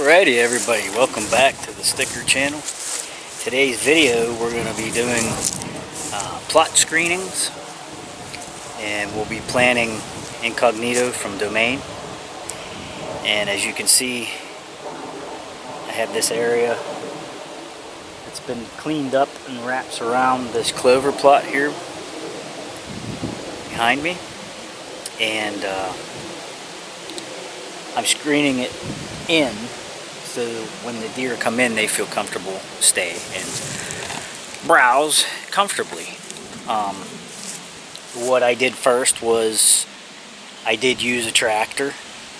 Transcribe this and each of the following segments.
Alrighty everybody, welcome back to the Sticker channel. Today's video we're going to be doing plot screenings, and we'll be planting Incognito from Domain. And as you can see, I have this area that's been cleaned up and wraps around this clover plot here behind me, and I'm screening it in so when the deer come in they feel comfortable stay and browse comfortably. What I did first was I did use a tractor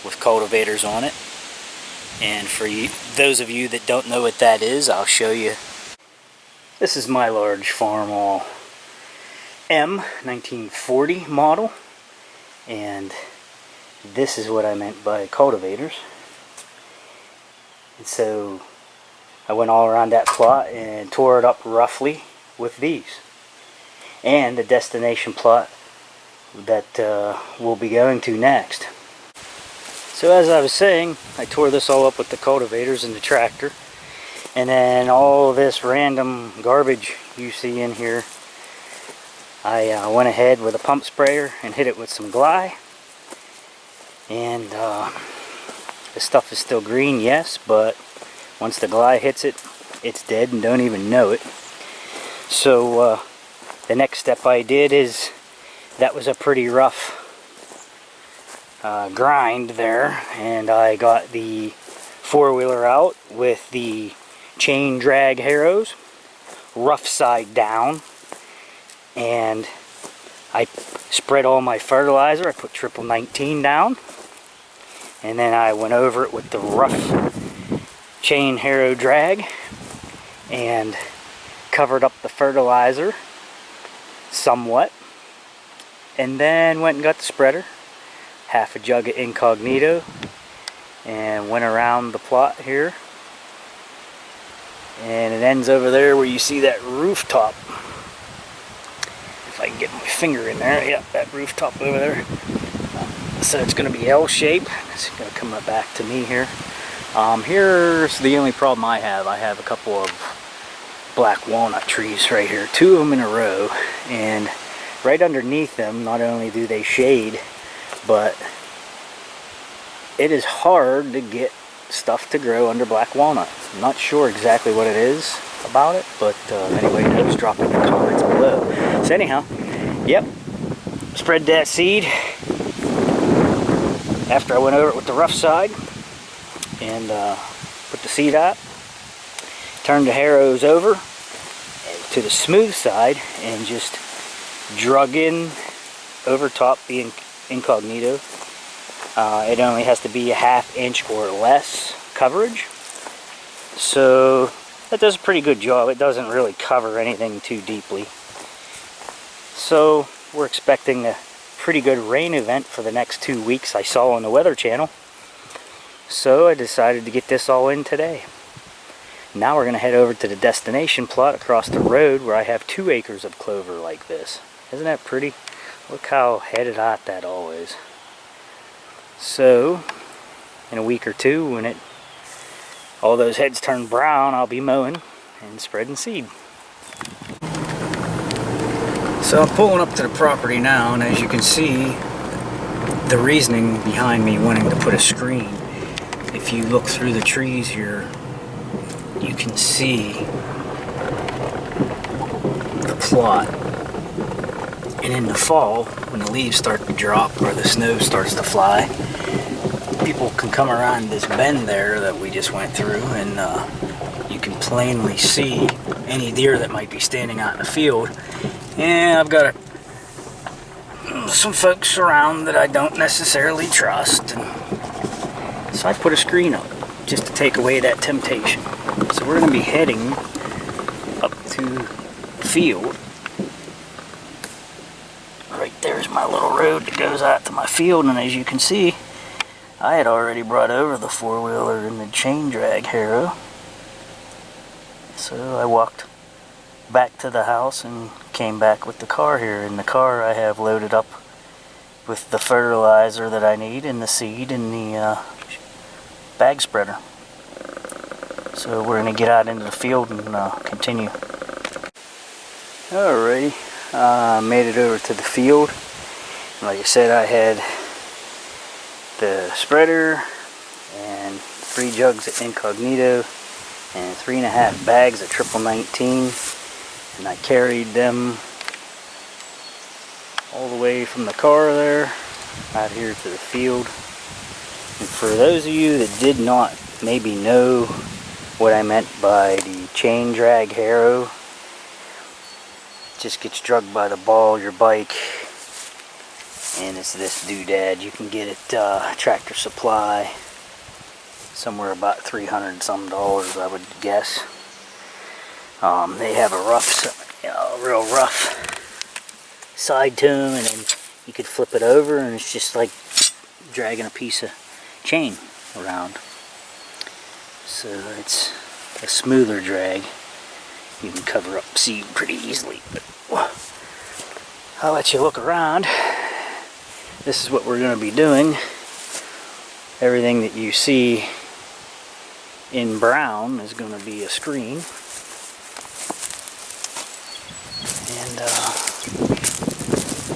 with cultivators on it, and for those of you that don't know what that is, I'll show you. This is my large Farmall M 1940 model, and this is what I meant by cultivators. And so I went all around that plot and tore it up roughly with these. And the destination plot that we'll be going to next. So as I was saying, I tore this all up with the cultivators and the tractor. And then all this random garbage you see in here, I went ahead with a pump sprayer and hit it with some Glye. And this stuff is still green, yes, but once the Glye hits it, it's dead and don't even know it. So the next step I did is, that was a pretty rough grind there, and I got the four-wheeler out with the chain drag harrows, rough side down, and I spread all my fertilizer. I put triple 19 down, and then I went over it with the rough chain harrow drag and covered up the fertilizer somewhat, and then went and got the spreader, half a jug of Incognito, and went around the plot here, and it ends over there where you see that rooftop. If I can get my finger in there, yeah, that rooftop over there. So it's going to be L-shape. It's going to come back to me here. Here's the only problem I have. I have a couple of black walnut trees right here, two of them in a row, and right underneath them, not only do they shade, but it is hard to get stuff to grow under black walnut. I'm not sure exactly what it is about it, but anyway, just drop it in the comments below. So anyhow, yep, spread that seed after I went over it with the rough side, and put the seed out, turned the harrows over to the smooth side, and just drug in over top the Incognito. It only has to be a ½ inch or less coverage, so that does a pretty good job. It doesn't really cover anything too deeply. So we're expecting a pretty good rain event for the next 2 weeks, I saw on the Weather Channel. So I decided to get this all in today. Now we're going to head over to the destination plot across the road where I have 2 acres of clover like this. Isn't that pretty? Look how headed out that all is. So in a week or two, when all those heads turn brown, I'll be mowing and spreading seed. So I'm pulling up to the property now, and as you can see, the reasoning behind me wanting to put a screen. If you look through the trees here, you can see the plot. And in the fall, when the leaves start to drop or the snow starts to fly, people can come around this bend there that we just went through, and you can plainly see any deer that might be standing out in the field. And I've got some folks around that I don't necessarily trust, and so I put a screen up just to take away that temptation. So we're going to be heading up to the field. Right there's my little road that goes out to my field, and as you can see, I had already brought over the four-wheeler and the chain drag harrow. So I walked back to the house and came back with the car here. In the car I have loaded up with the fertilizer that I need, and the seed, and the bag spreader. So we're going to get out into the field and continue. Alrighty, made it over to the field. Like I said, I had the spreader and 3 jugs of Incognito and 3.5 bags of triple 19, and I carried them all the way from the car there out here to the field. And for those of you that did not maybe know what I meant by the chain drag harrow, it just gets drugged by the ball of your bike, and it's this doodad. You can get it Tractor Supply, somewhere about $300 some, I would guess. They have a rough, real rough side to them, and then you could flip it over, and it's just like dragging a piece of chain around. So it's a smoother drag. You can cover up seed pretty easily, but I'll let you look around. This is what we're going to be doing. Everything that you see in brown is going to be a screen. And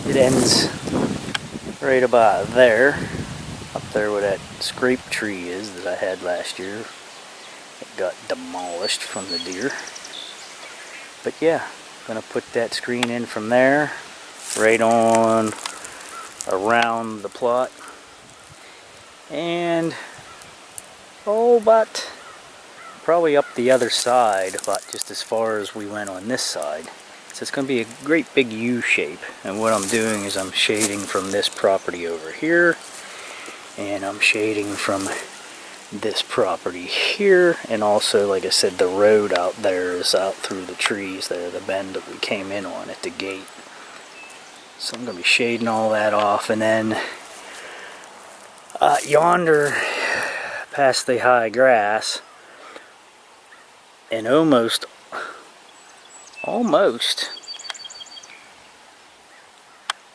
it ends right about there, up there where that scrape tree is that I had last year. It got demolished from the deer. But yeah, I'm going to put that screen in from there, right on around the plot. And about probably up the other side, about just as far as we went on this side. So it's going to be a great big U shape, and what I'm doing is I'm shading from this property over here, and I'm shading from this property here, and also, like I said, the road out there is out through the trees there, the bend that we came in on at the gate. So I'm going to be shading all that off, and then yonder past the high grass, and almost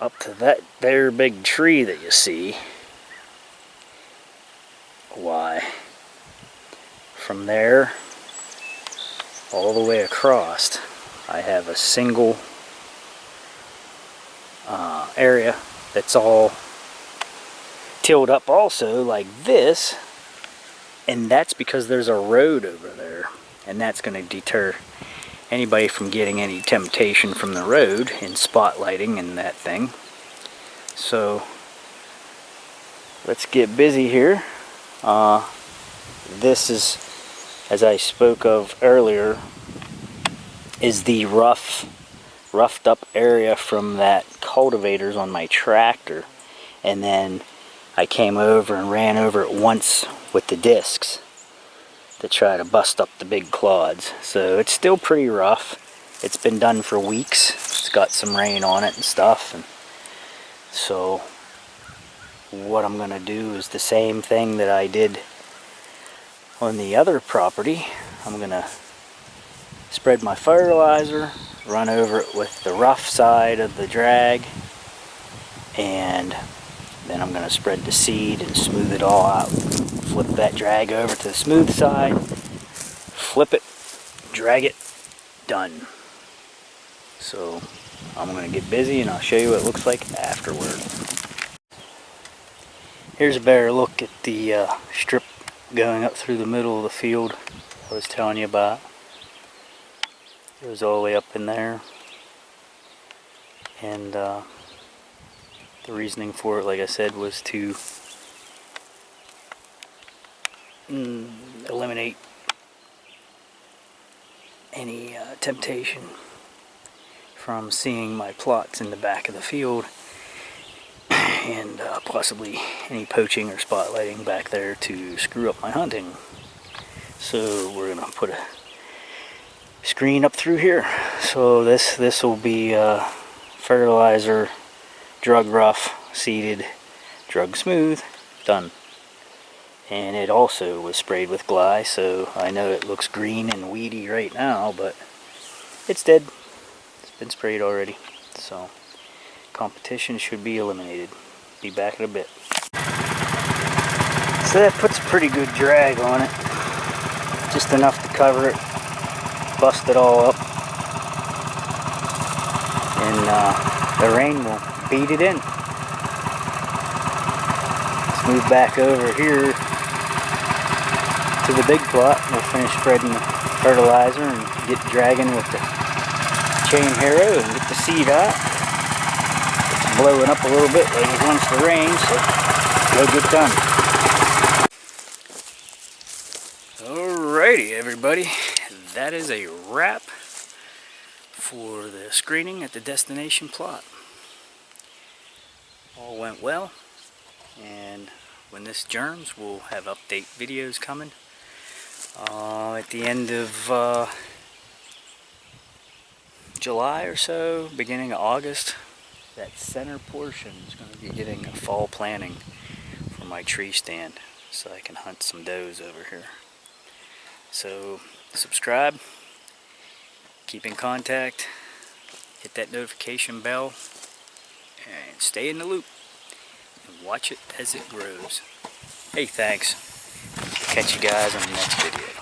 up to that there big tree that you see. Why, from there all the way across, I have a single area that's all tilled up also like this, and that's because there's a road over there, and that's going to deter anybody from getting any temptation from the road in spotlighting and that thing. So let's get busy here. This is, as I spoke of earlier, is the roughed up area from that cultivators on my tractor, and then I came over and ran over it once with the discs to try to bust up the big clods. So it's still pretty rough. It's been done for weeks. It's got some rain on it and stuff, and so what I'm going to do is the same thing that I did on the other property. I'm going to spread my fertilizer, run over it with the rough side of the drag, and then I'm going to spread the seed and smooth it all out. Flip that drag over to the smooth side, flip it, drag it, done. So I'm going to get busy and I'll show you what it looks like afterward. Here's a better look at the strip going up through the middle of the field I was telling you about. It goes all the way up in there, and the reasoning for it, like I said, was to eliminate any temptation from seeing my plots in the back of the field, and possibly any poaching or spotlighting back there to screw up my hunting. So we're going to put a screen up through here. So this will be fertilizer, drug rough, seeded, drug smooth, done. And it also was sprayed with Gly, so I know it looks green and weedy right now, but it's dead. It's been sprayed already. So competition should be eliminated. Be back in a bit. So that puts a pretty good drag on it. just enough to cover it, bust it all up, and the rain will beat it in. Let's move back over here to the big plot. We'll finish spreading the fertilizer and get dragging with the chain harrow and get the seed out. It's blowing up a little bit like it wants to rain, so it'll get done. Alrighty, everybody, that is a wrap for the screening at the destination plot. All went well, and when this germs, we'll have update videos coming. At the end of July or so, beginning of August, that center portion is going to be getting a fall planting for my tree stand, so I can hunt some does over here. So subscribe, keep in contact, hit that notification bell, and stay in the loop and watch it as it grows. Hey, thanks. Catch you guys on the next video.